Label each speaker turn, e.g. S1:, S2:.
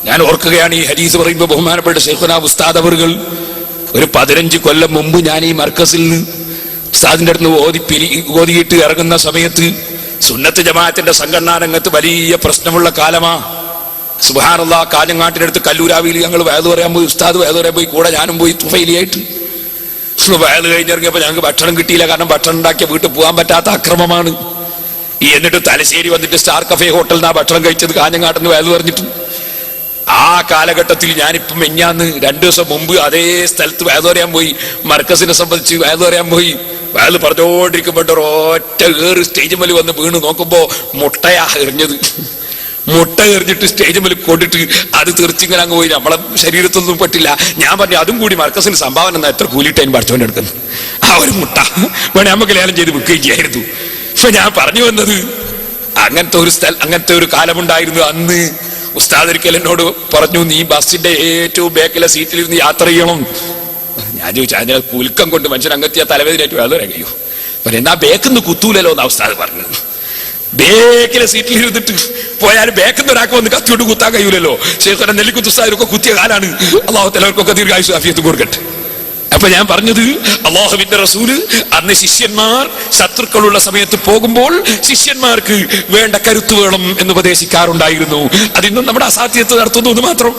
S1: ഞാൻ ഓർക്കുകയാണ് ഈ ഹദീസ് പറയുമ്പോൾ ബഹുമാനപ്പെട്ട ശൈഖുനാ ഉസ്താദ് അവറുകൾ ഒരു 15 കൊല്ലം മുമ്പ് ഞാൻ ഈ മർക്കസിൽ ഉസ്താദിന്റെ അടുത്ത് ഓതിയിട്ട് ഇറങ്ങുന്ന സമയത്ത് സുന്നത്ത് ജമാഅത്തിന്റെ സംഘടനാ രംഗത്ത് വലിയ പ്രശ്നമുള്ള കാലമാ. സുബ്ഹാനല്ലാഹ്, കാഞ്ഞങ്ങാട്ടിനടുത്ത് കല്ലൂരാവിയിൽ ഞങ്ങൾ വയലു പറയാൻ പോയി. ഉസ്താദ് വയലു പറയാൻ പോയി, കൂടെ ഞാനും പോയി തുഫൈലിയായിട്ട്. വയലു കഴിഞ്ഞിറങ്ങിയപ്പോൾ ഞങ്ങൾക്ക് ഭക്ഷണം കിട്ടിയില്ല. കാരണം ഭക്ഷണം ഉണ്ടാക്കിയ വീട്ടിൽ പോകാൻ പറ്റാത്ത അക്രമമാണ്. എന്നിട്ട് തലശ്ശേരി വന്നിട്ട് സ്റ്റാർ കഫേ ഹോട്ടലിൽ നിന്നാ ഭക്ഷണം കഴിച്ചത്, കാഞ്ഞങ്ങാട്ടെന്ന് വയലു പറഞ്ഞിട്ട്. ആ കാലഘട്ടത്തിൽ ഞാനിപ്പം മെഞ്ഞാന്ന് 2 ദിവസം മുമ്പ് അതേ സ്ഥലത്ത് വയലു പറയാൻ പോയി. മർക്കസിനെ സംബന്ധിച്ച് വയലു പറയാൻ പോയി. വയലു പറഞ്ഞുകൊണ്ടിരിക്കുമ്പോൾ ഒറ്റ ഏറ് സ്റ്റേജ് മേൽ വന്ന് വീണ് നോക്കുമ്പോ മുട്ടയാ എറിഞ്ഞത്. മുട്ട എറിഞ്ഞിട്ട് സ്റ്റേജ് മേൽ കൊണ്ടിട്ട് അത് തെറിച്ചിങ്ങനെ അങ്ങ് പോയി. നമ്മളെ ശരീരത്തൊന്നും പറ്റില്ല. ഞാൻ പറഞ്ഞു അതും കൂടി മർക്കസിന് സംഭാവന എന്നാ എത്ര കൂലിട്ടൈൻ പഠിച്ചോണ്ട് എടുക്കുന്നു. ആ ഒരു മുട്ട വേണേ നമുക്ക് ലേലം ചെയ്ത് വിൽക്കുകയും ചെയ്യായിരുന്നു. ഇപ്പൊ ഞാൻ പറഞ്ഞു വന്നത് അങ്ങനത്തെ ഒരു കാലമുണ്ടായിരുന്നു. അന്ന് ഉസ്താദ് ഒരിക്കൽ എന്നോട് പറഞ്ഞു, നീ ബസ്സിന്റെ ഏറ്റവും ബാക്കിലെ സീറ്റിലിരുന്ന് യാത്ര ചെയ്യണം. ഞാൻ ചോദിച്ചു, അതിനെ കുലുക്കം കൊണ്ട് മനുഷ്യൻ അങ്ങെത്തിയ തലവേദനയായിട്ട് വേറെ കഴിയൂ. പക്ഷെ എന്നാ ബേക്കിന്ന് കുത്തൂലല്ലോ എന്നാ ഉസ്താദ് പറഞ്ഞത്. ബേക്കിലെ സീറ്റിൽ ഇരുന്നിട്ട് പോയാലും ബേക്കിന്ന് ഒരാൾക്ക് വന്ന് കത്തിയോട്ട് കുത്താൻ കഴിയൂലല്ലോ. ശേഖരൻ നെല്ലിക്കുത്ത് ഉസ്താദിനൊക്കെ കുത്തിയ കാലാണ്. അള്ളാഹു തലവർക്കൊക്കെ ദീർഘായുസ്സും ആഫിയത്തും കൊടുക്കട്ടെ. അപ്പൊ ഞാൻ പറഞ്ഞത്, അള്ളാഹുവിന്റെ റസൂല് അന്ന് ശിഷ്യന്മാർ ശത്രുക്കളുള്ള സമയത്ത് പോകുമ്പോൾ ശിഷ്യന്മാർക്ക് വേണ്ട കരുത്ത് വേണം എന്ന് ഉപദേശിക്കാറുണ്ടായിരുന്നു. അതിന്നും നമ്മുടെ അസാധ്യത നടത്തുന്നു എന്ന് മാത്രം.